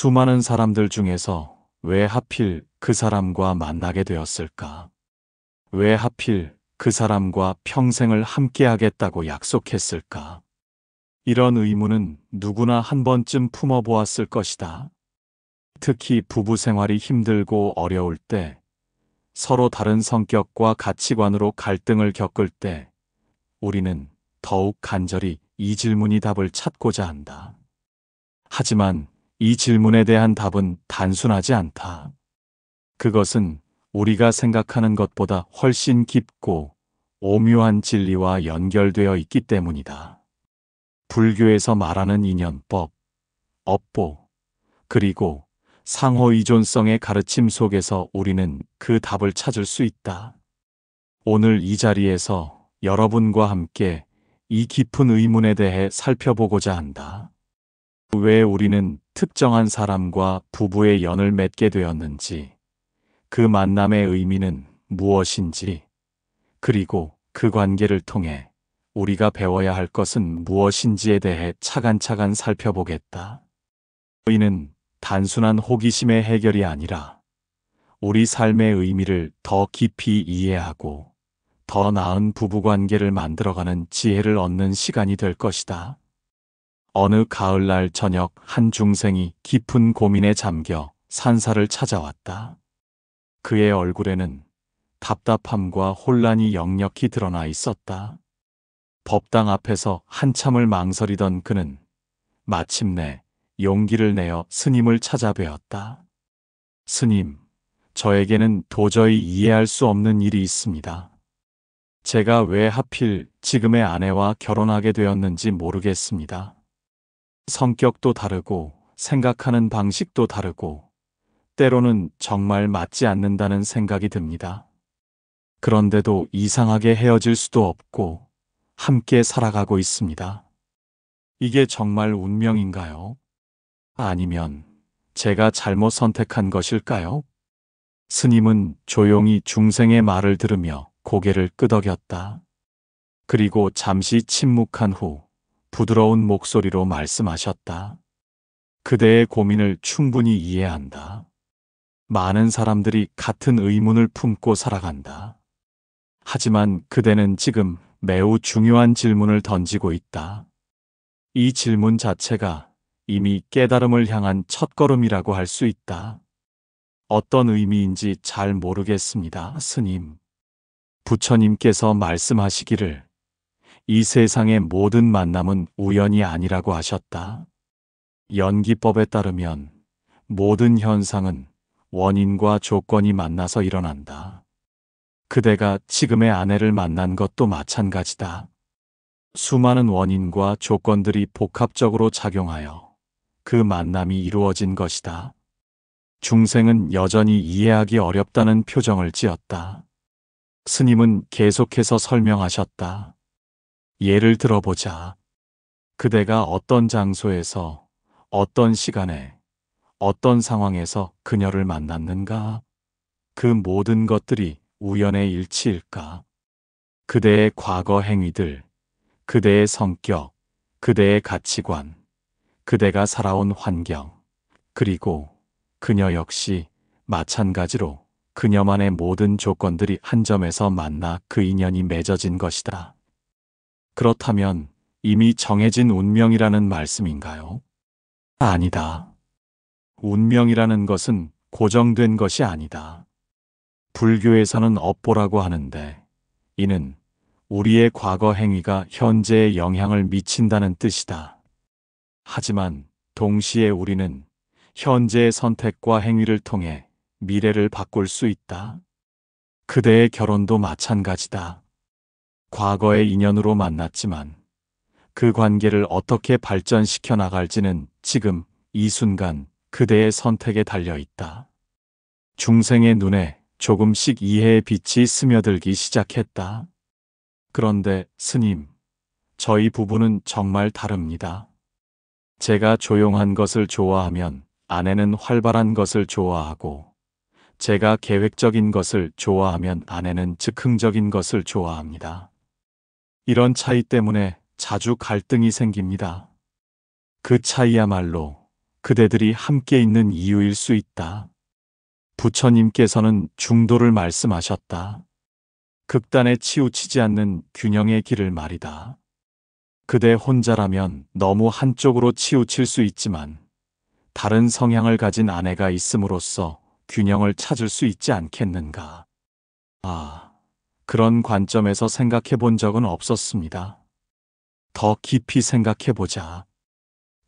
수많은 사람들 중에서 왜 하필 그 사람과 만나게 되었을까? 왜 하필 그 사람과 평생을 함께하겠다고 약속했을까? 이런 의문은 누구나 한 번쯤 품어보았을 것이다. 특히 부부 생활이 힘들고 어려울 때, 서로 다른 성격과 가치관으로 갈등을 겪을 때, 우리는 더욱 간절히 이 질문이 답을 찾고자 한다. 하지만 이 질문에 대한 답은 단순하지 않다. 그것은 우리가 생각하는 것보다 훨씬 깊고 오묘한 진리와 연결되어 있기 때문이다. 불교에서 말하는 인연법, 업보, 그리고 상호의존성의 가르침 속에서 우리는 그 답을 찾을 수 있다. 오늘 이 자리에서 여러분과 함께 이 깊은 의문에 대해 살펴보고자 한다. 왜 우리는 특정한 사람과 부부의 연을 맺게 되었는지, 그 만남의 의미는 무엇인지, 그리고 그 관계를 통해 우리가 배워야 할 것은 무엇인지에 대해 차근차근 살펴보겠다. 이는 단순한 호기심의 해결이 아니라 우리 삶의 의미를 더 깊이 이해하고 더 나은 부부관계를 만들어가는 지혜를 얻는 시간이 될 것이다. 어느 가을날 저녁 한 중생이 깊은 고민에 잠겨 산사를 찾아왔다. 그의 얼굴에는 답답함과 혼란이 역력히 드러나 있었다. 법당 앞에서 한참을 망설이던 그는 마침내 용기를 내어 스님을 찾아뵈었다. 스님, 저에게는 도저히 이해할 수 없는 일이 있습니다. 제가 왜 하필 지금의 아내와 결혼하게 되었는지 모르겠습니다. 성격도 다르고 생각하는 방식도 다르고 때로는 정말 맞지 않는다는 생각이 듭니다. 그런데도 이상하게 헤어질 수도 없고 함께 살아가고 있습니다. 이게 정말 운명인가요? 아니면 제가 잘못 선택한 것일까요? 스님은 조용히 중생의 말을 들으며 고개를 끄덕였다. 그리고 잠시 침묵한 후 부드러운 목소리로 말씀하셨다. 그대의 고민을 충분히 이해한다. 많은 사람들이 같은 의문을 품고 살아간다. 하지만 그대는 지금 매우 중요한 질문을 던지고 있다. 이 질문 자체가 이미 깨달음을 향한 첫걸음이라고 할 수 있다. 어떤 의미인지 잘 모르겠습니다, 스님. 부처님께서 말씀하시기를 이 세상의 모든 만남은 우연이 아니라고 하셨다. 연기법에 따르면 모든 현상은 원인과 조건이 만나서 일어난다. 그대가 지금의 아내를 만난 것도 마찬가지다. 수많은 원인과 조건들이 복합적으로 작용하여 그 만남이 이루어진 것이다. 중생은 여전히 이해하기 어렵다는 표정을 지었다. 스님은 계속해서 설명하셨다. 예를 들어보자. 그대가 어떤 장소에서, 어떤 시간에, 어떤 상황에서 그녀를 만났는가? 그 모든 것들이 우연의 일치일까? 그대의 과거 행위들, 그대의 성격, 그대의 가치관, 그대가 살아온 환경, 그리고 그녀 역시 마찬가지로 그녀만의 모든 조건들이 한 점에서 만나 그 인연이 맺어진 것이다. 그렇다면 이미 정해진 운명이라는 말씀인가요? 아니다. 운명이라는 것은 고정된 것이 아니다. 불교에서는 업보라고 하는데 이는 우리의 과거 행위가 현재에 영향을 미친다는 뜻이다. 하지만 동시에 우리는 현재의 선택과 행위를 통해 미래를 바꿀 수 있다. 그대의 결혼도 마찬가지다. 과거의 인연으로 만났지만 그 관계를 어떻게 발전시켜 나갈지는 지금 이 순간 그대의 선택에 달려 있다. 중생의 눈에 조금씩 이해의 빛이 스며들기 시작했다. 그런데 스님, 저희 부부는 정말 다릅니다. 제가 조용한 것을 좋아하면 아내는 활발한 것을 좋아하고, 제가 계획적인 것을 좋아하면 아내는 즉흥적인 것을 좋아합니다. 이런 차이 때문에 자주 갈등이 생깁니다. 그 차이야말로 그대들이 함께 있는 이유일 수 있다. 부처님께서는 중도를 말씀하셨다. 극단에 치우치지 않는 균형의 길을 말이다. 그대 혼자라면 너무 한쪽으로 치우칠 수 있지만 다른 성향을 가진 아내가 있음으로써 균형을 찾을 수 있지 않겠는가. 그런 관점에서 생각해 본 적은 없었습니다. 더 깊이 생각해 보자.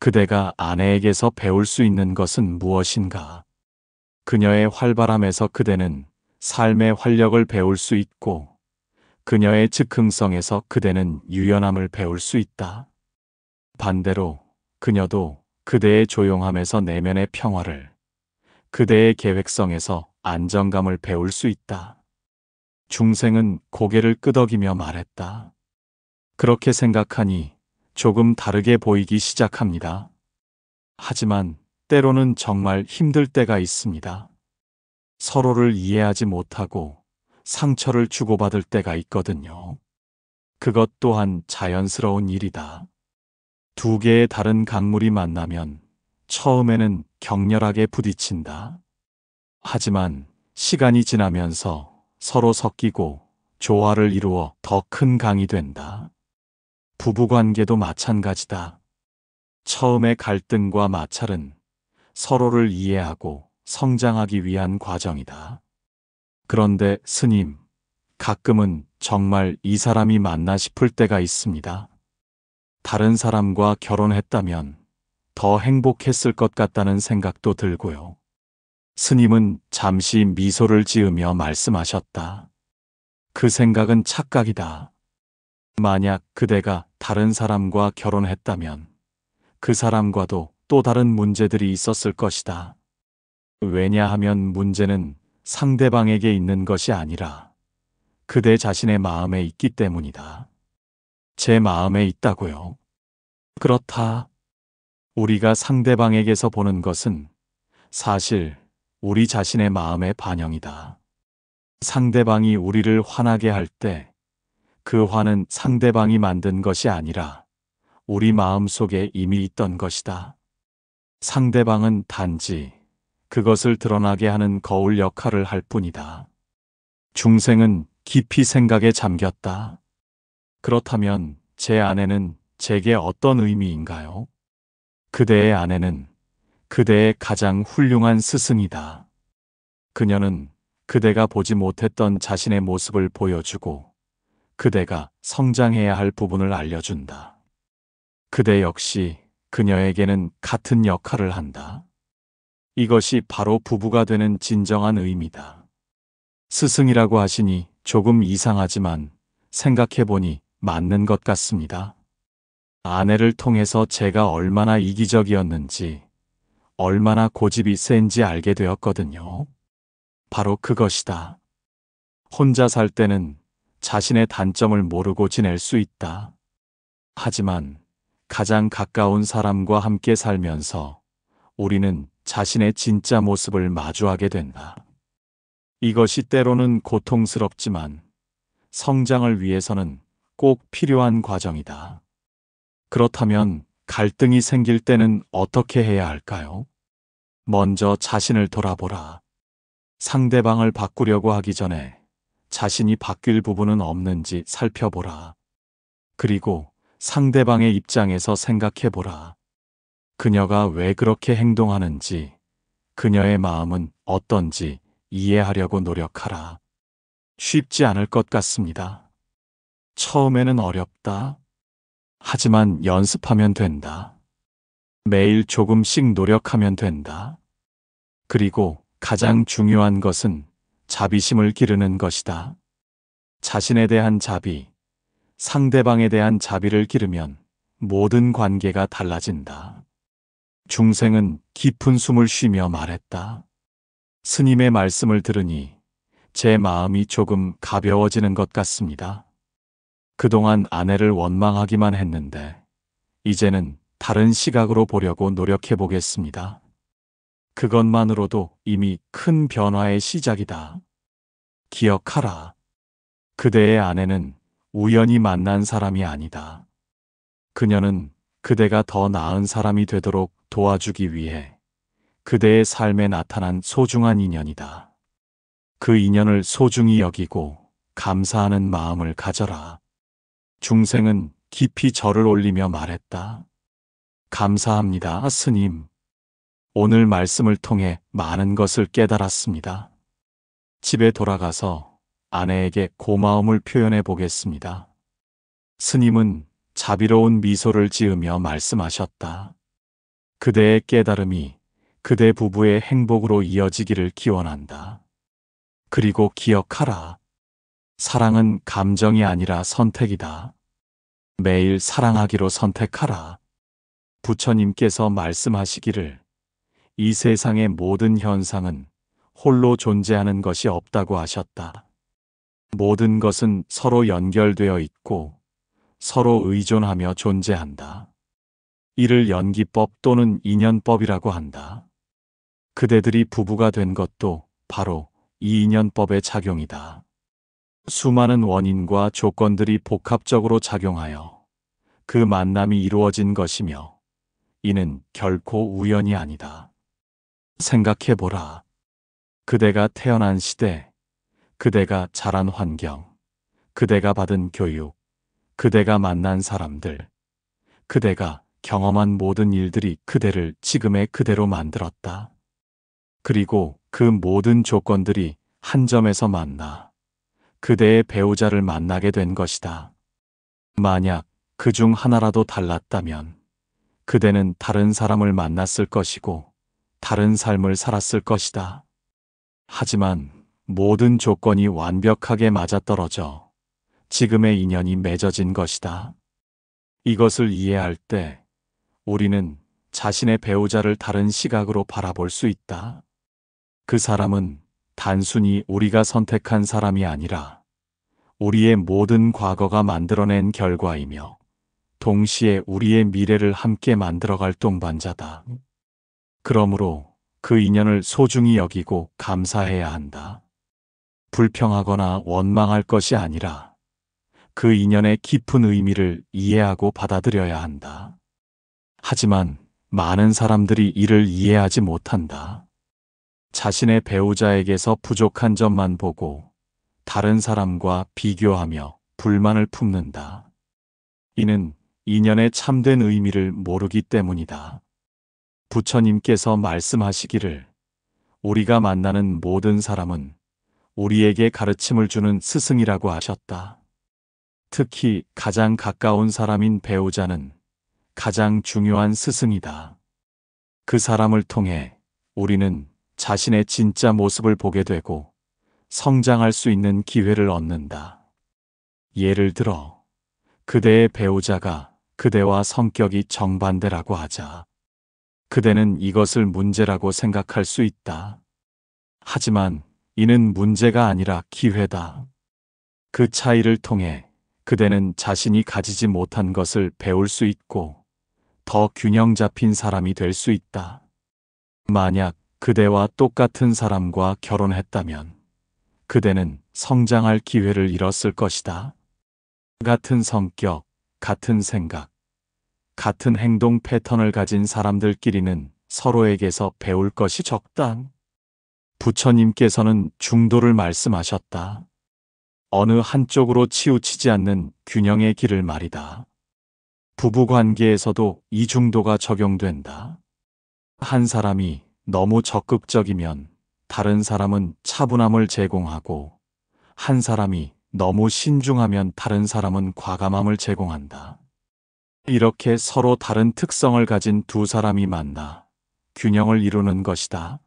그대가 아내에게서 배울 수 있는 것은 무엇인가? 그녀의 활발함에서 그대는 삶의 활력을 배울 수 있고, 그녀의 즉흥성에서 그대는 유연함을 배울 수 있다. 반대로 그녀도 그대의 조용함에서 내면의 평화를, 그대의 계획성에서 안정감을 배울 수 있다. 중생은 고개를 끄덕이며 말했다. 그렇게 생각하니 조금 다르게 보이기 시작합니다. 하지만 때로는 정말 힘들 때가 있습니다. 서로를 이해하지 못하고 상처를 주고받을 때가 있거든요. 그것 또한 자연스러운 일이다. 두 개의 다른 강물이 만나면 처음에는 격렬하게 부딪힌다. 하지만 시간이 지나면서 서로 섞이고 조화를 이루어 더 큰 강이 된다. 부부관계도 마찬가지다. 처음의 갈등과 마찰은 서로를 이해하고 성장하기 위한 과정이다. 그런데 스님, 가끔은 정말 이 사람이 맞나 싶을 때가 있습니다. 다른 사람과 결혼했다면 더 행복했을 것 같다는 생각도 들고요. 스님은 잠시 미소를 지으며 말씀하셨다. 그 생각은 착각이다. 만약 그대가 다른 사람과 결혼했다면 그 사람과도 또 다른 문제들이 있었을 것이다. 왜냐하면 문제는 상대방에게 있는 것이 아니라 그대 자신의 마음에 있기 때문이다. 제 마음에 있다고요. 그렇다. 우리가 상대방에게서 보는 것은 사실 우리 자신의 마음의 반영이다. 상대방이 우리를 화나게 할 때 그 화는 상대방이 만든 것이 아니라 우리 마음 속에 이미 있던 것이다. 상대방은 단지 그것을 드러나게 하는 거울 역할을 할 뿐이다. 중생은 깊이 생각에 잠겼다. 그렇다면 제 아내는 제게 어떤 의미인가요? 그대의 아내는 그대의 가장 훌륭한 스승이다. 그녀는 그대가 보지 못했던 자신의 모습을 보여주고 그대가 성장해야 할 부분을 알려준다. 그대 역시 그녀에게는 같은 역할을 한다. 이것이 바로 부부가 되는 진정한 의미다. 스승이라고 하시니 조금 이상하지만 생각해보니 맞는 것 같습니다. 아내를 통해서 제가 얼마나 이기적이었는지, 얼마나 고집이 센지 알게 되었거든요. 바로 그것이다. 혼자 살 때는 자신의 단점을 모르고 지낼 수 있다. 하지만 가장 가까운 사람과 함께 살면서 우리는 자신의 진짜 모습을 마주하게 된다. 이것이 때로는 고통스럽지만 성장을 위해서는 꼭 필요한 과정이다. 그렇다면 갈등이 생길 때는 어떻게 해야 할까요? 먼저 자신을 돌아보라. 상대방을 바꾸려고 하기 전에 자신이 바뀔 부분은 없는지 살펴보라. 그리고 상대방의 입장에서 생각해보라. 그녀가 왜 그렇게 행동하는지, 그녀의 마음은 어떤지 이해하려고 노력하라. 쉽지 않을 것 같습니다. 처음에는 어렵다. 하지만 연습하면 된다. 매일 조금씩 노력하면 된다. 그리고 가장 중요한 것은 자비심을 기르는 것이다. 자신에 대한 자비, 상대방에 대한 자비를 기르면 모든 관계가 달라진다. 중생은 깊은 숨을 쉬며 말했다. 스님의 말씀을 들으니 제 마음이 조금 가벼워지는 것 같습니다. 그동안 아내를 원망하기만 했는데 이제는 다른 시각으로 보려고 노력해 보겠습니다. 그것만으로도 이미 큰 변화의 시작이다. 기억하라. 그대의 아내는 우연히 만난 사람이 아니다. 그녀는 그대가 더 나은 사람이 되도록 도와주기 위해 그대의 삶에 나타난 소중한 인연이다. 그 인연을 소중히 여기고 감사하는 마음을 가져라. 중생은 깊이 절을 올리며 말했다. 감사합니다, 스님. 오늘 말씀을 통해 많은 것을 깨달았습니다. 집에 돌아가서 아내에게 고마움을 표현해 보겠습니다. 스님은 자비로운 미소를 지으며 말씀하셨다. 그대의 깨달음이 그대 부부의 행복으로 이어지기를 기원한다. 그리고 기억하라. 사랑은 감정이 아니라 선택이다. 매일 사랑하기로 선택하라. 부처님께서 말씀하시기를 이 세상의 모든 현상은 홀로 존재하는 것이 없다고 하셨다. 모든 것은 서로 연결되어 있고 서로 의존하며 존재한다. 이를 연기법 또는 인연법이라고 한다. 그대들이 부부가 된 것도 바로 이 인연법의 작용이다. 수많은 원인과 조건들이 복합적으로 작용하여 그 만남이 이루어진 것이며 이는 결코 우연이 아니다. 생각해보라. 그대가 태어난 시대, 그대가 자란 환경, 그대가 받은 교육, 그대가 만난 사람들, 그대가 경험한 모든 일들이 그대를 지금의 그대로 만들었다. 그리고 그 모든 조건들이 한 점에서 만나 그대의 배우자를 만나게 된 것이다. 만약 그 중 하나라도 달랐다면 그대는 다른 사람을 만났을 것이고 다른 삶을 살았을 것이다. 하지만 모든 조건이 완벽하게 맞아떨어져 지금의 인연이 맺어진 것이다. 이것을 이해할 때 우리는 자신의 배우자를 다른 시각으로 바라볼 수 있다. 그 사람은 단순히 우리가 선택한 사람이 아니라 우리의 모든 과거가 만들어낸 결과이며 동시에 우리의 미래를 함께 만들어갈 동반자다. 그러므로 그 인연을 소중히 여기고 감사해야 한다. 불평하거나 원망할 것이 아니라 그 인연의 깊은 의미를 이해하고 받아들여야 한다. 하지만 많은 사람들이 이를 이해하지 못한다. 자신의 배우자에게서 부족한 점만 보고 다른 사람과 비교하며 불만을 품는다. 이는 인연의 참된 의미를 모르기 때문이다. 부처님께서 말씀하시기를 우리가 만나는 모든 사람은 우리에게 가르침을 주는 스승이라고 하셨다. 특히 가장 가까운 사람인 배우자는 가장 중요한 스승이다. 그 사람을 통해 우리는 자신의 진짜 모습을 보게 되고 성장할 수 있는 기회를 얻는다. 예를 들어 그대의 배우자가 그대와 성격이 정반대라고 하자. 그대는 이것을 문제라고 생각할 수 있다. 하지만 이는 문제가 아니라 기회다. 그 차이를 통해 그대는 자신이 가지지 못한 것을 배울 수 있고 더 균형 잡힌 사람이 될 수 있다. 만약 그대와 똑같은 사람과 결혼했다면 그대는 성장할 기회를 잃었을 것이다. 같은 성격, 같은 생각, 같은 행동 패턴을 가진 사람들끼리는 서로에게서 배울 것이 적다. 부처님께서는 중도를 말씀하셨다. 어느 한쪽으로 치우치지 않는 균형의 길을 말이다. 부부 관계에서도 이 중도가 적용된다. 한 사람이 너무 적극적이면 다른 사람은 차분함을 제공하고 한 사람이 너무 신중하면 다른 사람은 과감함을 제공한다. 이렇게 서로 다른 특성을 가진 두 사람이 만나 균형을 이루는 것이다.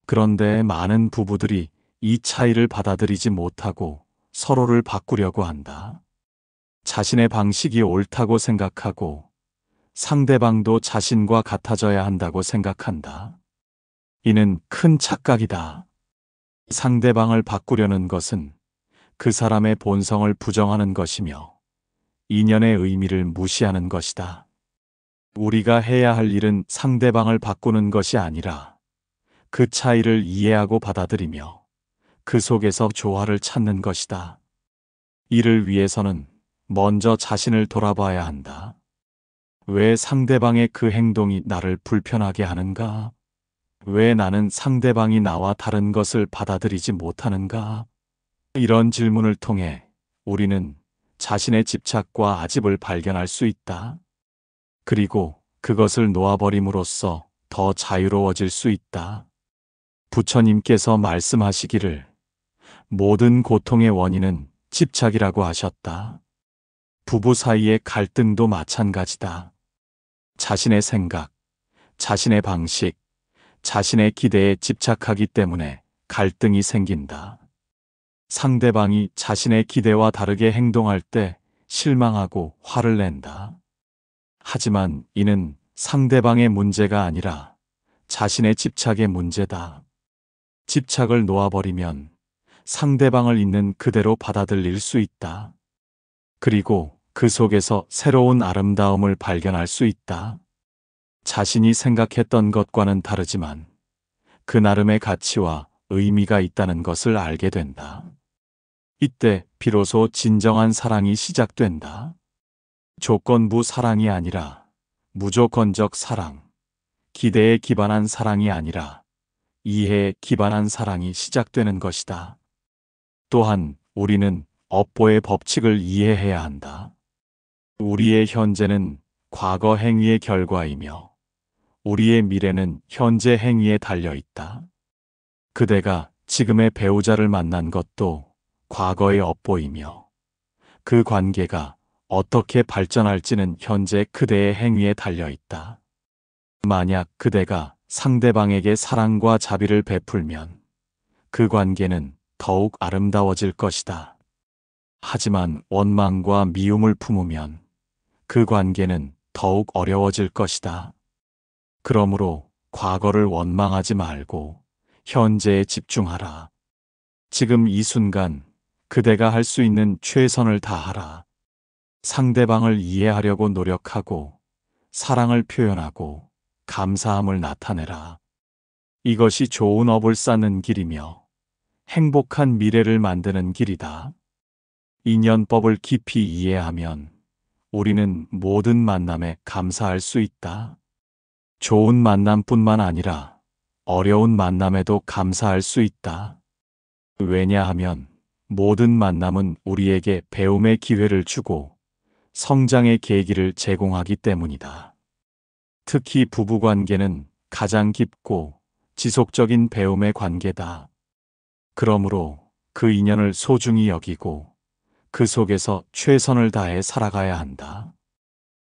그런데 많은 부부들이 이 차이를 받아들이지 못하고 서로를 바꾸려고 한다. 자신의 방식이 옳다고 생각하고 상대방도 자신과 같아져야 한다고 생각한다. 이는 큰 착각이다. 상대방을 바꾸려는 것은 그 사람의 본성을 부정하는 것이며 인연의 의미를 무시하는 것이다. 우리가 해야 할 일은 상대방을 바꾸는 것이 아니라 그 차이를 이해하고 받아들이며 그 속에서 조화를 찾는 것이다. 이를 위해서는 먼저 자신을 돌아봐야 한다. 왜 상대방의 그 행동이 나를 불편하게 하는가? 왜 나는 상대방이 나와 다른 것을 받아들이지 못하는가? 이런 질문을 통해 우리는 자신의 집착과 아집을 발견할 수 있다. 그리고 그것을 놓아버림으로써 더 자유로워질 수 있다. 부처님께서 말씀하시기를 모든 고통의 원인은 집착이라고 하셨다. 부부 사이의 갈등도 마찬가지다. 자신의 생각, 자신의 방식, 자신의 기대에 집착하기 때문에 갈등이 생긴다. 상대방이 자신의 기대와 다르게 행동할 때 실망하고 화를 낸다. 하지만 이는 상대방의 문제가 아니라 자신의 집착의 문제다. 집착을 놓아버리면 상대방을 있는 그대로 받아들일 수 있다. 그리고 그 속에서 새로운 아름다움을 발견할 수 있다. 자신이 생각했던 것과는 다르지만 그 나름의 가치와 의미가 있다는 것을 알게 된다. 이때 비로소 진정한 사랑이 시작된다. 조건부 사랑이 아니라 무조건적 사랑, 기대에 기반한 사랑이 아니라 이해에 기반한 사랑이 시작되는 것이다. 또한 우리는 업보의 법칙을 이해해야 한다. 우리의 현재는 과거 행위의 결과이며 우리의 미래는 현재 행위에 달려 있다. 그대가 지금의 배우자를 만난 것도 과거의 업보이며 그 관계가 어떻게 발전할지는 현재 그대의 행위에 달려 있다. 만약 그대가 상대방에게 사랑과 자비를 베풀면 그 관계는 더욱 아름다워질 것이다. 하지만 원망과 미움을 품으면 그 관계는 더욱 어려워질 것이다. 그러므로 과거를 원망하지 말고 현재에 집중하라. 지금 이 순간 그대가 할 수 있는 최선을 다하라. 상대방을 이해하려고 노력하고 사랑을 표현하고 감사함을 나타내라. 이것이 좋은 업을 쌓는 길이며 행복한 미래를 만드는 길이다. 인연법을 깊이 이해하면 우리는 모든 만남에 감사할 수 있다. 좋은 만남뿐만 아니라 어려운 만남에도 감사할 수 있다. 왜냐하면 모든 만남은 우리에게 배움의 기회를 주고 성장의 계기를 제공하기 때문이다. 특히 부부관계는 가장 깊고 지속적인 배움의 관계다. 그러므로 그 인연을 소중히 여기고 그 속에서 최선을 다해 살아가야 한다.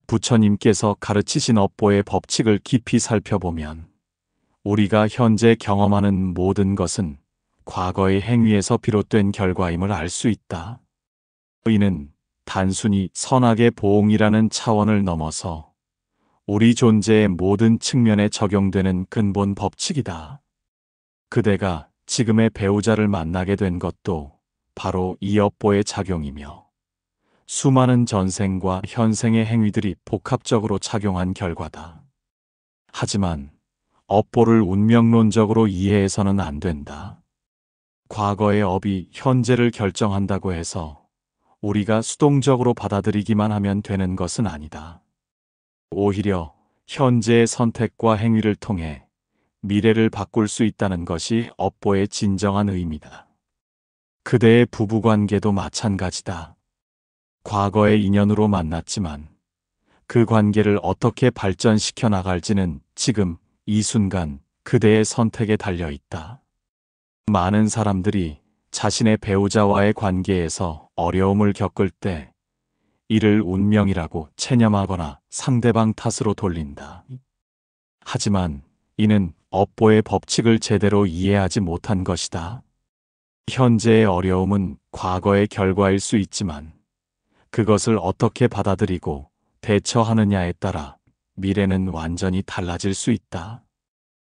부처님께서 가르치신 업보의 법칙을 깊이 살펴보면 우리가 현재 경험하는 모든 것은 과거의 행위에서 비롯된 결과임을 알 수 있다. 이는 단순히 선악의 보응이라는 차원을 넘어서 우리 존재의 모든 측면에 적용되는 근본 법칙이다. 그대가 지금의 배우자를 만나게 된 것도 바로 이 업보의 작용이며 수많은 전생과 현생의 행위들이 복합적으로 작용한 결과다. 하지만 업보를 운명론적으로 이해해서는 안 된다. 과거의 업이 현재를 결정한다고 해서 우리가 수동적으로 받아들이기만 하면 되는 것은 아니다. 오히려 현재의 선택과 행위를 통해 미래를 바꿀 수 있다는 것이 업보의 진정한 의미다. 그대의 부부관계도 마찬가지다. 과거의 인연으로 만났지만 그 관계를 어떻게 발전시켜 나갈지는 지금 이 순간 그대의 선택에 달려 있다. 많은 사람들이 자신의 배우자와의 관계에서 어려움을 겪을 때 이를 운명이라고 체념하거나 상대방 탓으로 돌린다. 하지만 이는 업보의 법칙을 제대로 이해하지 못한 것이다. 현재의 어려움은 과거의 결과일 수 있지만 그것을 어떻게 받아들이고 대처하느냐에 따라 미래는 완전히 달라질 수 있다.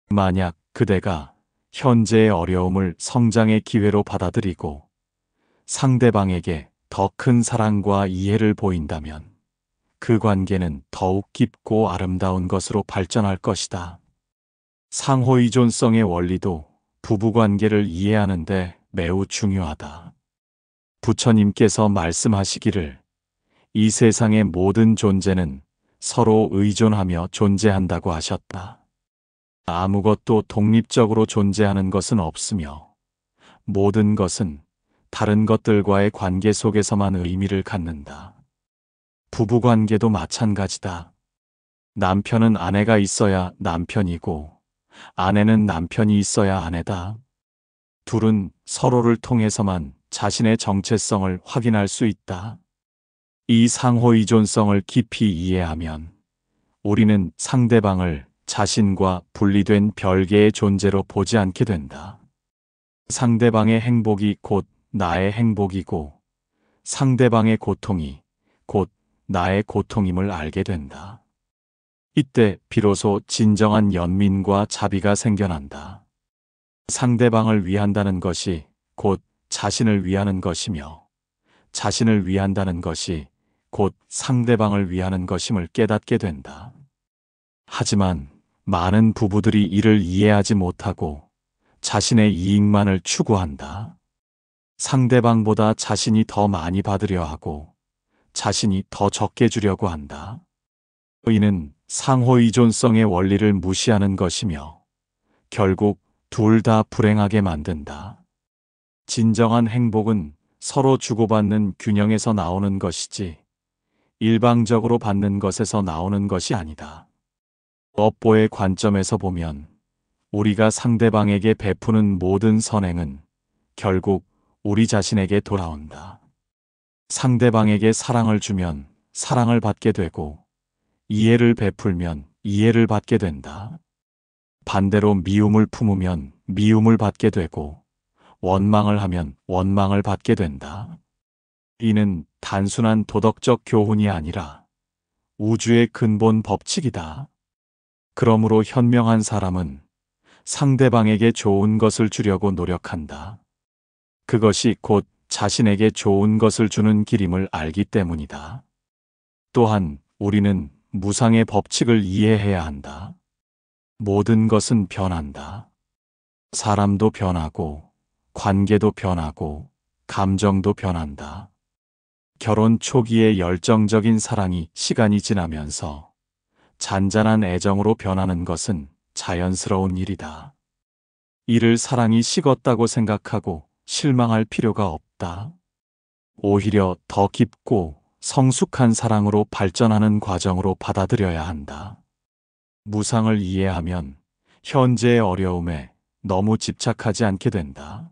만약 그대가 현재의 어려움을 성장의 기회로 받아들이고 상대방에게 더 큰 사랑과 이해를 보인다면 그 관계는 더욱 깊고 아름다운 것으로 발전할 것이다. 상호의존성의 원리도 부부관계를 이해하는데 매우 중요하다. 부처님께서 말씀하시기를 이 세상의 모든 존재는 서로 의존하며 존재한다고 하셨다. 아무것도 독립적으로 존재하는 것은 없으며 모든 것은 다른 것들과의 관계 속에서만 의미를 갖는다. 부부관계도 마찬가지다. 남편은 아내가 있어야 남편이고 아내는 남편이 있어야 아내다. 둘은 서로를 통해서만 자신의 정체성을 확인할 수 있다. 이 상호의존성을 깊이 이해하면 우리는 상대방을 자신과 분리된 별개의 존재로 보지 않게 된다. 상대방의 행복이 곧 나의 행복이고 상대방의 고통이 곧 나의 고통임을 알게 된다. 이때 비로소 진정한 연민과 자비가 생겨난다. 상대방을 위한다는 것이 곧 자신을 위하는 것이며 자신을 위한다는 것이 곧 상대방을 위하는 것임을 깨닫게 된다. 하지만 많은 부부들이 이를 이해하지 못하고 자신의 이익만을 추구한다. 상대방보다 자신이 더 많이 받으려 하고 자신이 더 적게 주려고 한다. 이는 상호의존성의 원리를 무시하는 것이며 결국 둘 다 불행하게 만든다. 진정한 행복은 서로 주고받는 균형에서 나오는 것이지 일방적으로 받는 것에서 나오는 것이 아니다. 업보의 관점에서 보면 우리가 상대방에게 베푸는 모든 선행은 결국 우리 자신에게 돌아온다. 상대방에게 사랑을 주면 사랑을 받게 되고 이해를 베풀면 이해를 받게 된다. 반대로 미움을 품으면 미움을 받게 되고 원망을 하면 원망을 받게 된다. 이는 단순한 도덕적 교훈이 아니라 우주의 근본 법칙이다. 그러므로 현명한 사람은 상대방에게 좋은 것을 주려고 노력한다. 그것이 곧 자신에게 좋은 것을 주는 길임을 알기 때문이다. 또한 우리는 무상의 법칙을 이해해야 한다. 모든 것은 변한다. 사람도 변하고, 관계도 변하고, 감정도 변한다. 결혼 초기의 열정적인 사랑이 시간이 지나면서 잔잔한 애정으로 변하는 것은 자연스러운 일이다. 이를 사랑이 식었다고 생각하고 실망할 필요가 없다. 오히려 더 깊고 성숙한 사랑으로 발전하는 과정으로 받아들여야 한다. 무상을 이해하면 현재의 어려움에 너무 집착하지 않게 된다.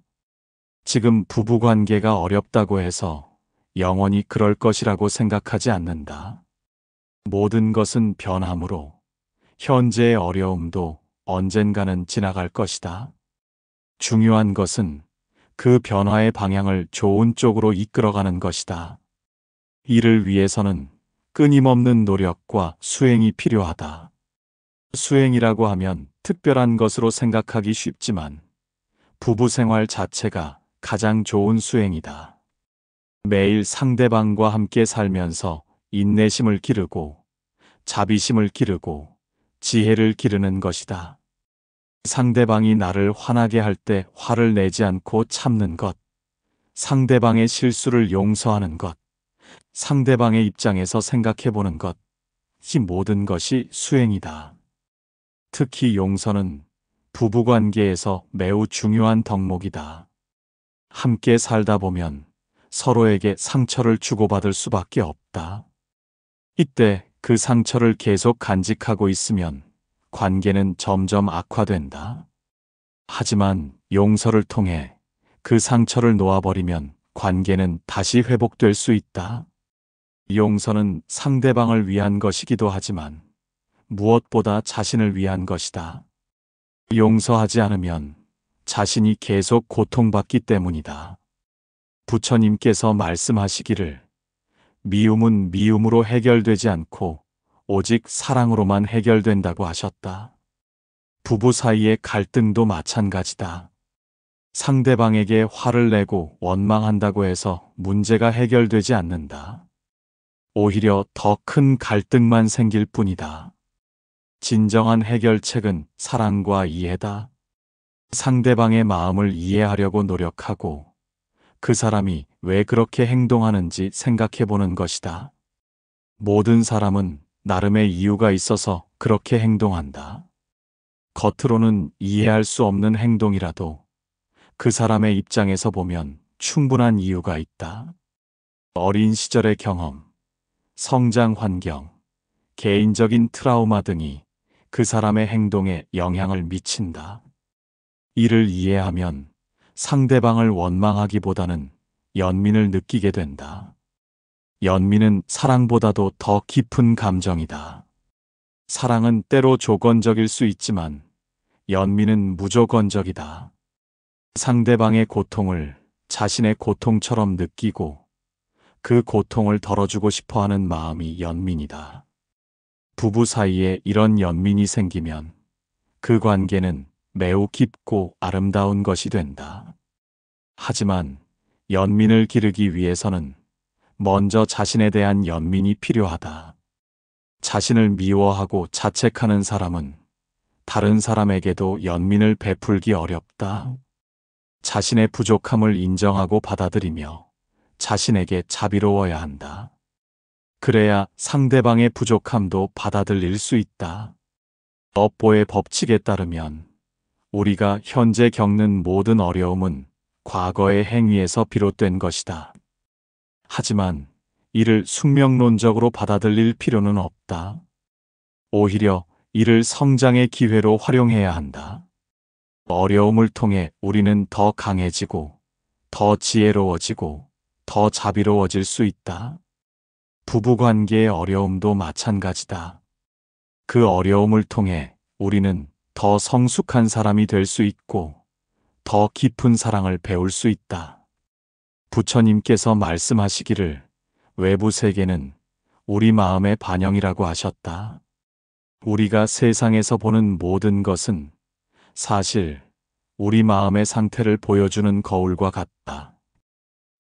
지금 부부관계가 어렵다고 해서 영원히 그럴 것이라고 생각하지 않는다. 모든 것은 변하므로 현재의 어려움도 언젠가는 지나갈 것이다. 중요한 것은 그 변화의 방향을 좋은 쪽으로 이끌어가는 것이다. 이를 위해서는 끊임없는 노력과 수행이 필요하다. 수행이라고 하면 특별한 것으로 생각하기 쉽지만 부부 생활 자체가 가장 좋은 수행이다. 매일 상대방과 함께 살면서 인내심을 기르고 자비심을 기르고 지혜를 기르는 것이다. 상대방이 나를 화나게 할 때 화를 내지 않고 참는 것, 상대방의 실수를 용서하는 것, 상대방의 입장에서 생각해 보는 것, 이 모든 것이 수행이다. 특히 용서는 부부관계에서 매우 중요한 덕목이다. 함께 살다 보면 서로에게 상처를 주고받을 수밖에 없다. 이때 그 상처를 계속 간직하고 있으면 관계는 점점 악화된다. 하지만 용서를 통해 그 상처를 놓아버리면 관계는 다시 회복될 수 있다. 용서는 상대방을 위한 것이기도 하지만 무엇보다 자신을 위한 것이다. 용서하지 않으면 자신이 계속 고통받기 때문이다. 부처님께서 말씀하시기를 미움은 미움으로 해결되지 않고 오직 사랑으로만 해결된다고 하셨다. 부부 사이의 갈등도 마찬가지다. 상대방에게 화를 내고 원망한다고 해서 문제가 해결되지 않는다. 오히려 더 큰 갈등만 생길 뿐이다. 진정한 해결책은 사랑과 이해다. 상대방의 마음을 이해하려고 노력하고 그 사람이 왜 그렇게 행동하는지 생각해 보는 것이다. 모든 사람은 나름의 이유가 있어서 그렇게 행동한다. 겉으로는 이해할 수 없는 행동이라도 그 사람의 입장에서 보면 충분한 이유가 있다. 어린 시절의 경험, 성장 환경, 개인적인 트라우마 등이 그 사람의 행동에 영향을 미친다. 이를 이해하면 상대방을 원망하기보다는 연민을 느끼게 된다. 연민은 사랑보다도 더 깊은 감정이다. 사랑은 때로 조건적일 수 있지만 연민은 무조건적이다. 상대방의 고통을 자신의 고통처럼 느끼고 그 고통을 덜어주고 싶어 하는 마음이 연민이다. 부부 사이에 이런 연민이 생기면 그 관계는 매우 깊고 아름다운 것이 된다. 하지만 연민을 기르기 위해서는 먼저 자신에 대한 연민이 필요하다. 자신을 미워하고 자책하는 사람은 다른 사람에게도 연민을 베풀기 어렵다. 자신의 부족함을 인정하고 받아들이며 자신에게 자비로워야 한다. 그래야 상대방의 부족함도 받아들일 수 있다. 업보의 법칙에 따르면 우리가 현재 겪는 모든 어려움은 과거의 행위에서 비롯된 것이다. 하지만 이를 숙명론적으로 받아들일 필요는 없다. 오히려 이를 성장의 기회로 활용해야 한다. 어려움을 통해 우리는 더 강해지고, 더 지혜로워지고, 더 자비로워질 수 있다. 부부관계의 어려움도 마찬가지다. 그 어려움을 통해 우리는 더 성숙한 사람이 될 수 있고, 더 깊은 사랑을 배울 수 있다. 부처님께서 말씀하시기를 외부 세계는 우리 마음의 반영이라고 하셨다. 우리가 세상에서 보는 모든 것은 사실 우리 마음의 상태를 보여주는 거울과 같다.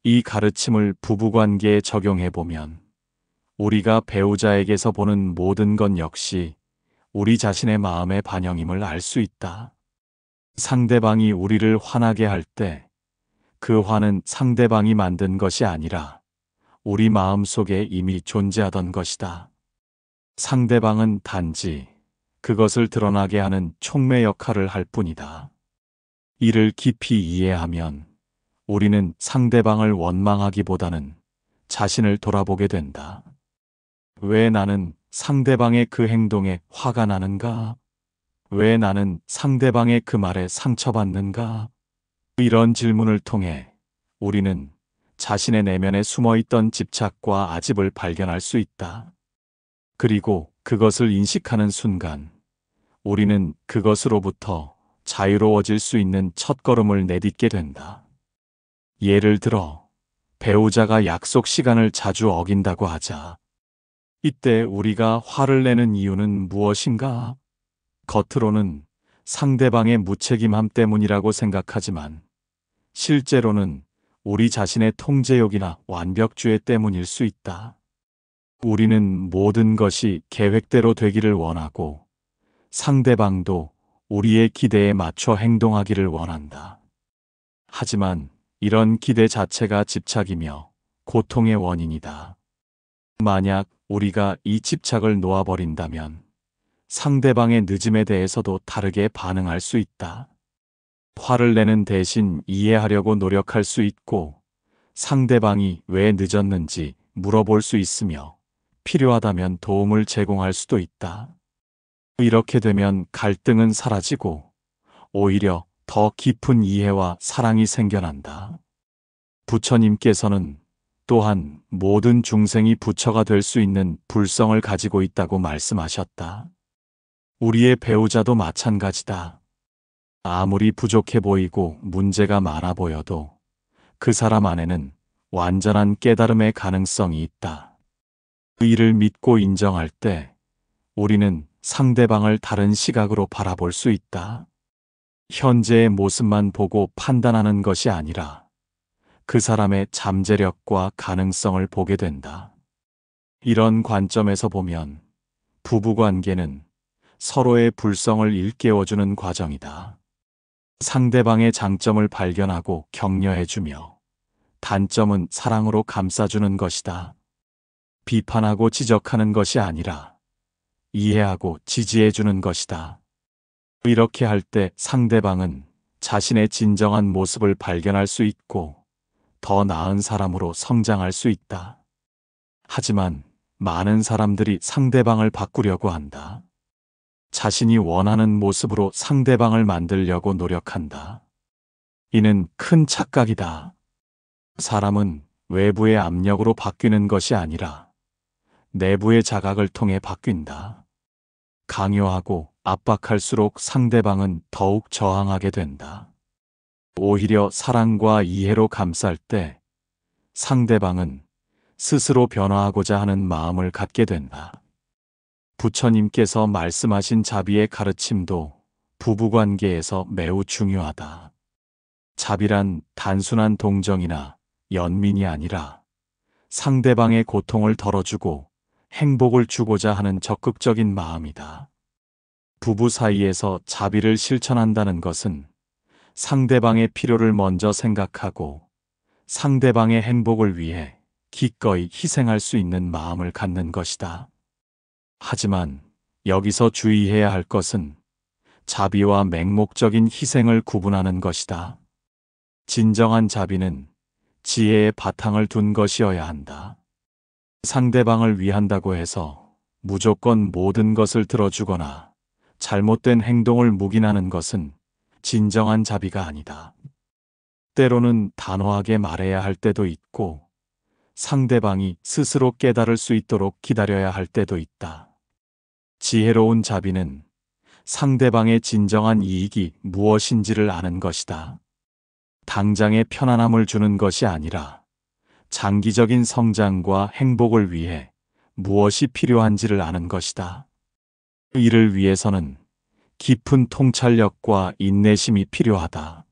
이 가르침을 부부관계에 적용해보면 우리가 배우자에게서 보는 모든 것 역시 우리 자신의 마음의 반영임을 알 수 있다. 상대방이 우리를 화나게 할 때 그 화는 상대방이 만든 것이 아니라 우리 마음 속에 이미 존재하던 것이다. 상대방은 단지 그것을 드러나게 하는 촉매 역할을 할 뿐이다. 이를 깊이 이해하면 우리는 상대방을 원망하기보다는 자신을 돌아보게 된다. 왜 나는 상대방의 그 행동에 화가 나는가? 왜 나는 상대방의 그 말에 상처받는가? 이런 질문을 통해 우리는 자신의 내면에 숨어있던 집착과 아집을 발견할 수 있다. 그리고 그것을 인식하는 순간 우리는 그것으로부터 자유로워질 수 있는 첫걸음을 내딛게 된다. 예를 들어 배우자가 약속 시간을 자주 어긴다고 하자. 이때 우리가 화를 내는 이유는 무엇인가? 겉으로는 상대방의 무책임함 때문이라고 생각하지만 실제로는 우리 자신의 통제욕이나 완벽주의 때문일 수 있다. 우리는 모든 것이 계획대로 되기를 원하고 상대방도 우리의 기대에 맞춰 행동하기를 원한다. 하지만 이런 기대 자체가 집착이며 고통의 원인이다. 만약 우리가 이 집착을 놓아버린다면 상대방의 늦음에 대해서도 다르게 반응할 수 있다. 화를 내는 대신 이해하려고 노력할 수 있고 상대방이 왜 늦었는지 물어볼 수 있으며 필요하다면 도움을 제공할 수도 있다. 이렇게 되면 갈등은 사라지고 오히려 더 깊은 이해와 사랑이 생겨난다. 부처님께서는 또한 모든 중생이 부처가 될 수 있는 불성을 가지고 있다고 말씀하셨다. 우리의 배우자도 마찬가지다. 아무리 부족해 보이고 문제가 많아 보여도 그 사람 안에는 완전한 깨달음의 가능성이 있다. 이를 믿고 인정할 때 우리는 상대방을 다른 시각으로 바라볼 수 있다. 현재의 모습만 보고 판단하는 것이 아니라 그 사람의 잠재력과 가능성을 보게 된다. 이런 관점에서 보면 부부관계는 서로의 불성을 일깨워주는 과정이다. 상대방의 장점을 발견하고 격려해주며 단점은 사랑으로 감싸주는 것이다. 비판하고 지적하는 것이 아니라 이해하고 지지해주는 것이다. 이렇게 할 때 상대방은 자신의 진정한 모습을 발견할 수 있고 더 나은 사람으로 성장할 수 있다. 하지만 많은 사람들이 상대방을 바꾸려고 한다. 자신이 원하는 모습으로 상대방을 만들려고 노력한다. 이는 큰 착각이다. 사람은 외부의 압력으로 바뀌는 것이 아니라 내부의 자각을 통해 바뀐다. 강요하고 압박할수록 상대방은 더욱 저항하게 된다. 오히려 사랑과 이해로 감쌀 때 상대방은 스스로 변화하고자 하는 마음을 갖게 된다. 부처님께서 말씀하신 자비의 가르침도 부부관계에서 매우 중요하다. 자비란 단순한 동정이나 연민이 아니라 상대방의 고통을 덜어주고 행복을 주고자 하는 적극적인 마음이다. 부부 사이에서 자비를 실천한다는 것은 상대방의 필요를 먼저 생각하고 상대방의 행복을 위해 기꺼이 희생할 수 있는 마음을 갖는 것이다. 하지만 여기서 주의해야 할 것은 자비와 맹목적인 희생을 구분하는 것이다. 진정한 자비는 지혜의 바탕을 둔 것이어야 한다. 상대방을 위한다고 해서 무조건 모든 것을 들어주거나 잘못된 행동을 묵인하는 것은 진정한 자비가 아니다. 때로는 단호하게 말해야 할 때도 있고 상대방이 스스로 깨달을 수 있도록 기다려야 할 때도 있다. 지혜로운 자비는 상대방의 진정한 이익이 무엇인지를 아는 것이다. 당장의 편안함을 주는 것이 아니라 장기적인 성장과 행복을 위해 무엇이 필요한지를 아는 것이다. 이를 위해서는 깊은 통찰력과 인내심이 필요하다.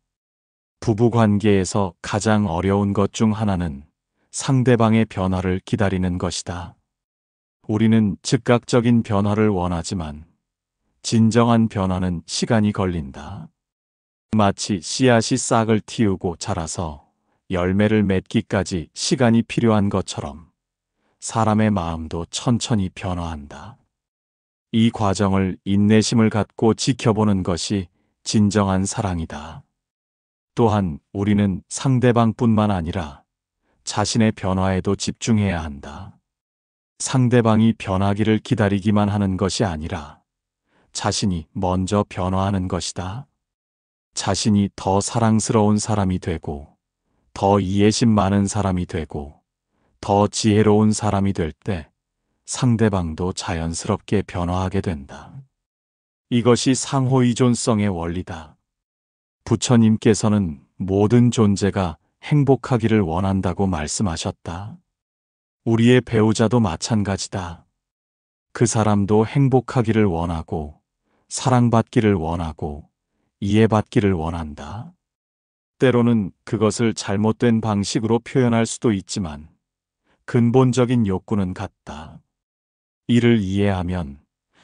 부부관계에서 가장 어려운 것 중 하나는 상대방의 변화를 기다리는 것이다. 우리는 즉각적인 변화를 원하지만 진정한 변화는 시간이 걸린다. 마치 씨앗이 싹을 틔우고 자라서 열매를 맺기까지 시간이 필요한 것처럼 사람의 마음도 천천히 변화한다. 이 과정을 인내심을 갖고 지켜보는 것이 진정한 사랑이다. 또한 우리는 상대방뿐만 아니라 자신의 변화에도 집중해야 한다. 상대방이 변하기를 기다리기만 하는 것이 아니라 자신이 먼저 변화하는 것이다. 자신이 더 사랑스러운 사람이 되고 더 이해심 많은 사람이 되고 더 지혜로운 사람이 될 때 상대방도 자연스럽게 변화하게 된다. 이것이 상호의존성의 원리다. 부처님께서는 모든 존재가 행복하기를 원한다고 말씀하셨다. 우리의 배우자도 마찬가지다. 그 사람도 행복하기를 원하고 사랑받기를 원하고 이해받기를 원한다. 때로는 그것을 잘못된 방식으로 표현할 수도 있지만 근본적인 욕구는 같다. 이를 이해하면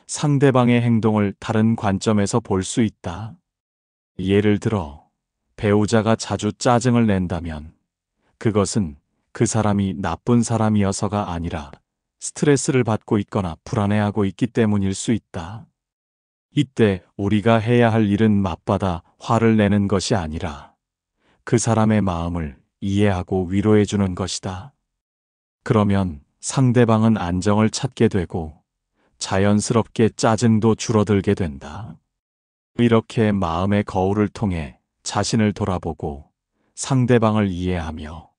상대방의 행동을 다른 관점에서 볼 수 있다. 예를 들어 배우자가 자주 짜증을 낸다면 그것은 그 사람이 나쁜 사람이어서가 아니라 스트레스를 받고 있거나 불안해하고 있기 때문일 수 있다. 이때 우리가 해야 할 일은 맞받아 화를 내는 것이 아니라 그 사람의 마음을 이해하고 위로해 주는 것이다. 그러면 상대방은 안정을 찾게 되고 자연스럽게 짜증도 줄어들게 된다. 이렇게 마음의 거울을 통해 자신을 돌아보고 상대방을 이해하며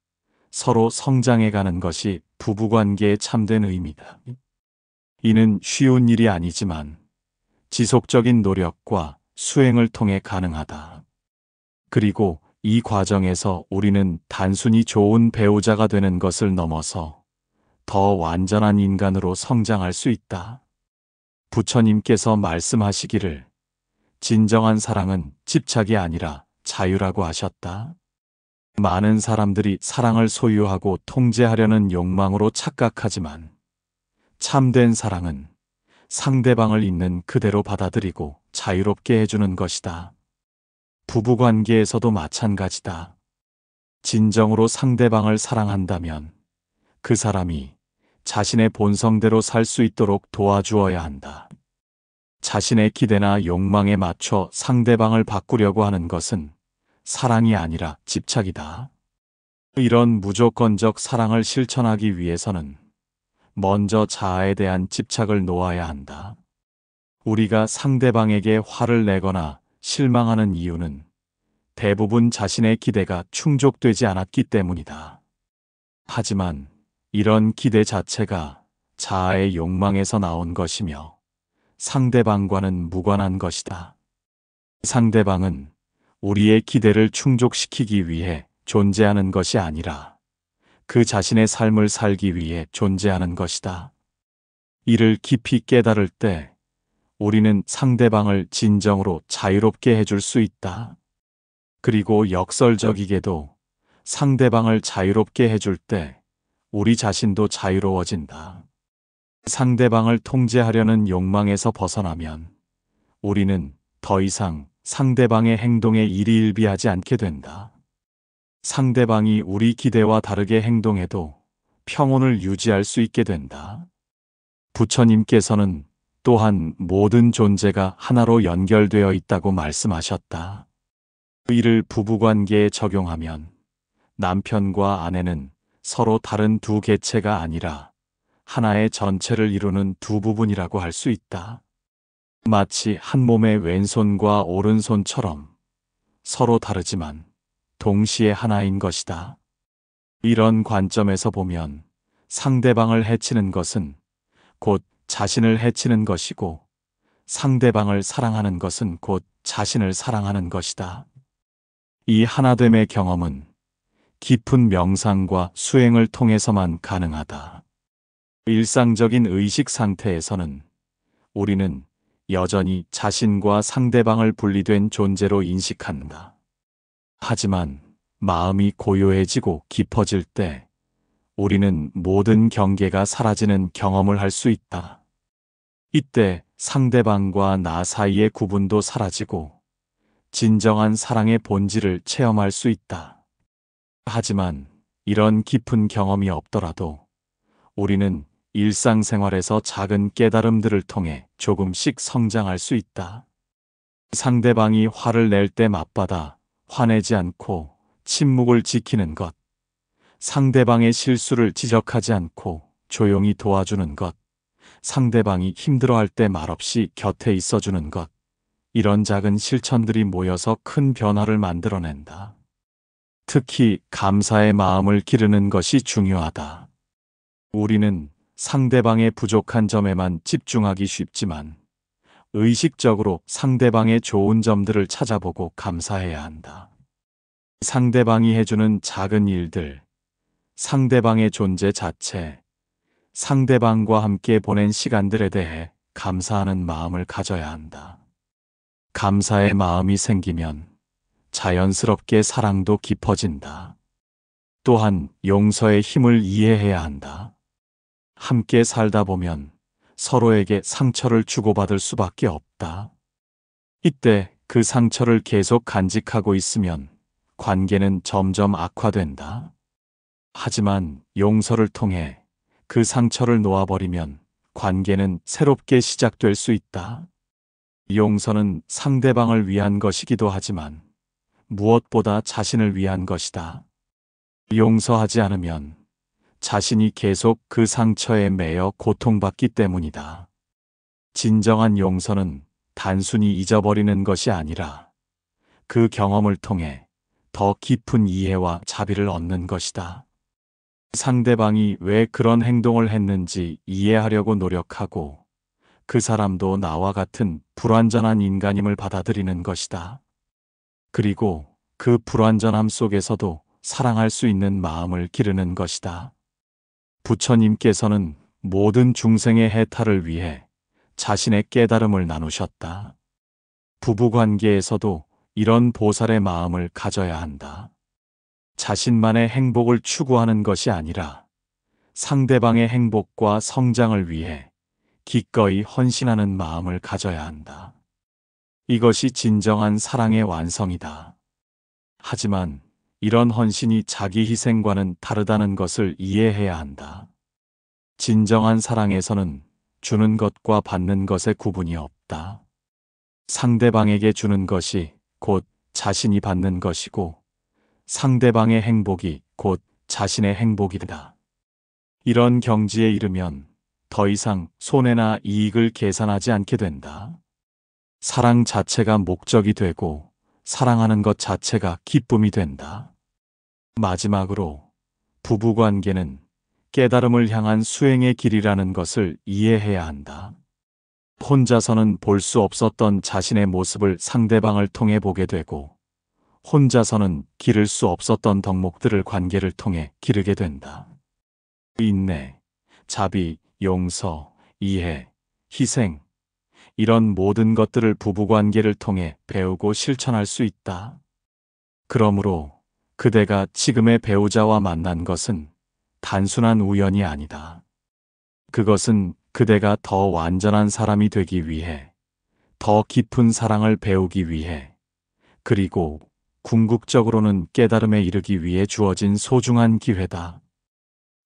서로 성장해가는 것이 부부관계의 참된 의미다. 이는 쉬운 일이 아니지만 지속적인 노력과 수행을 통해 가능하다. 그리고 이 과정에서 우리는 단순히 좋은 배우자가 되는 것을 넘어서 더 완전한 인간으로 성장할 수 있다. 부처님께서 말씀하시기를 진정한 사랑은 집착이 아니라 자유라고 하셨다. 많은 사람들이 사랑을 소유하고 통제하려는 욕망으로 착각하지만 참된 사랑은 상대방을 있는 그대로 받아들이고 자유롭게 해주는 것이다. 부부관계에서도 마찬가지다. 진정으로 상대방을 사랑한다면 그 사람이 자신의 본성대로 살 수 있도록 도와주어야 한다. 자신의 기대나 욕망에 맞춰 상대방을 바꾸려고 하는 것은 사랑이 아니라 집착이다. 이런 무조건적 사랑을 실천하기 위해서는 먼저 자아에 대한 집착을 놓아야 한다. 우리가 상대방에게 화를 내거나 실망하는 이유는 대부분 자신의 기대가 충족되지 않았기 때문이다. 하지만 이런 기대 자체가 자아의 욕망에서 나온 것이며 상대방과는 무관한 것이다. 상대방은 우리의 기대를 충족시키기 위해 존재하는 것이 아니라 그 자신의 삶을 살기 위해 존재하는 것이다. 이를 깊이 깨달을 때 우리는 상대방을 진정으로 자유롭게 해줄 수 있다. 그리고 역설적이게도 상대방을 자유롭게 해줄 때 우리 자신도 자유로워진다. 상대방을 통제하려는 욕망에서 벗어나면 우리는 더 이상 상대방의 행동에 일희일비하지 않게 된다. 상대방이 우리 기대와 다르게 행동해도 평온을 유지할 수 있게 된다. 부처님께서는 또한 모든 존재가 하나로 연결되어 있다고 말씀하셨다. 이를 부부관계에 적용하면 남편과 아내는 서로 다른 두 개체가 아니라 하나의 전체를 이루는 두 부분이라고 할 수 있다. 마치 한 몸의 왼손과 오른손처럼 서로 다르지만 동시에 하나인 것이다. 이런 관점에서 보면 상대방을 해치는 것은 곧 자신을 해치는 것이고 상대방을 사랑하는 것은 곧 자신을 사랑하는 것이다. 이 하나됨의 경험은 깊은 명상과 수행을 통해서만 가능하다. 일상적인 의식 상태에서는 우리는 여전히 자신과 상대방을 분리된 존재로 인식한다. 하지만 마음이 고요해지고 깊어질 때 우리는 모든 경계가 사라지는 경험을 할 수 있다. 이때 상대방과 나 사이의 구분도 사라지고 진정한 사랑의 본질을 체험할 수 있다. 하지만 이런 깊은 경험이 없더라도 우리는 일상생활에서 작은 깨달음들을 통해 조금씩 성장할 수 있다. 상대방이 화를 낼 때 맞받아 화내지 않고 침묵을 지키는 것, 상대방의 실수를 지적하지 않고 조용히 도와주는 것, 상대방이 힘들어할 때 말없이 곁에 있어주는 것, 이런 작은 실천들이 모여서 큰 변화를 만들어낸다. 특히 감사의 마음을 기르는 것이 중요하다. 우리는 상대방의 부족한 점에만 집중하기 쉽지만 의식적으로 상대방의 좋은 점들을 찾아보고 감사해야 한다. 상대방이 해주는 작은 일들, 상대방의 존재 자체, 상대방과 함께 보낸 시간들에 대해 감사하는 마음을 가져야 한다. 감사의 마음이 생기면 자연스럽게 사랑도 깊어진다. 또한 용서의 힘을 이해해야 한다. 함께 살다 보면 서로에게 상처를 주고받을 수밖에 없다. 이때 그 상처를 계속 간직하고 있으면 관계는 점점 악화된다. 하지만 용서를 통해 그 상처를 놓아버리면 관계는 새롭게 시작될 수 있다. 용서는 상대방을 위한 것이기도 하지만 무엇보다 자신을 위한 것이다. 용서하지 않으면 자신이 계속 그 상처에 매여 고통받기 때문이다. 진정한 용서는 단순히 잊어버리는 것이 아니라 그 경험을 통해 더 깊은 이해와 자비를 얻는 것이다. 상대방이 왜 그런 행동을 했는지 이해하려고 노력하고 그 사람도 나와 같은 불완전한 인간임을 받아들이는 것이다. 그리고 그 불완전함 속에서도 사랑할 수 있는 마음을 기르는 것이다. 부처님께서는 모든 중생의 해탈을 위해 자신의 깨달음을 나누셨다. 부부관계에서도 이런 보살의 마음을 가져야 한다. 자신만의 행복을 추구하는 것이 아니라 상대방의 행복과 성장을 위해 기꺼이 헌신하는 마음을 가져야 한다. 이것이 진정한 사랑의 완성이다. 하지만 이런 헌신이 자기 희생과는 다르다는 것을 이해해야 한다. 진정한 사랑에서는 주는 것과 받는 것에 구분이 없다. 상대방에게 주는 것이 곧 자신이 받는 것이고 상대방의 행복이 곧 자신의 행복이다. 이런 경지에 이르면 더 이상 손해나 이익을 계산하지 않게 된다. 사랑 자체가 목적이 되고 사랑하는 것 자체가 기쁨이 된다. 마지막으로 부부관계는 깨달음을 향한 수행의 길이라는 것을 이해해야 한다. 혼자서는 볼 수 없었던 자신의 모습을 상대방을 통해 보게 되고 혼자서는 기를 수 없었던 덕목들을 관계를 통해 기르게 된다. 인내, 자비, 용서, 이해, 희생, 이런 모든 것들을 부부관계를 통해 배우고 실천할 수 있다. 그러므로 그대가 지금의 배우자와 만난 것은 단순한 우연이 아니다. 그것은 그대가 더 완전한 사람이 되기 위해, 더 깊은 사랑을 배우기 위해, 그리고 궁극적으로는 깨달음에 이르기 위해 주어진 소중한 기회다.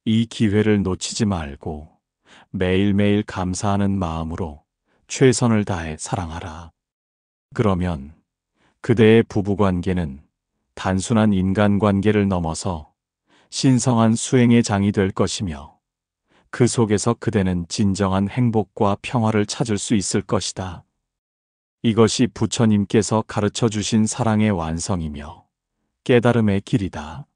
이 기회를 놓치지 말고 매일매일 감사하는 마음으로 최선을 다해 사랑하라. 그러면 그대의 부부관계는 단순한 인간관계를 넘어서 신성한 수행의 장이 될 것이며 그 속에서 그대는 진정한 행복과 평화를 찾을 수 있을 것이다. 이것이 부처님께서 가르쳐 주신 사랑의 완성이며 깨달음의 길이다.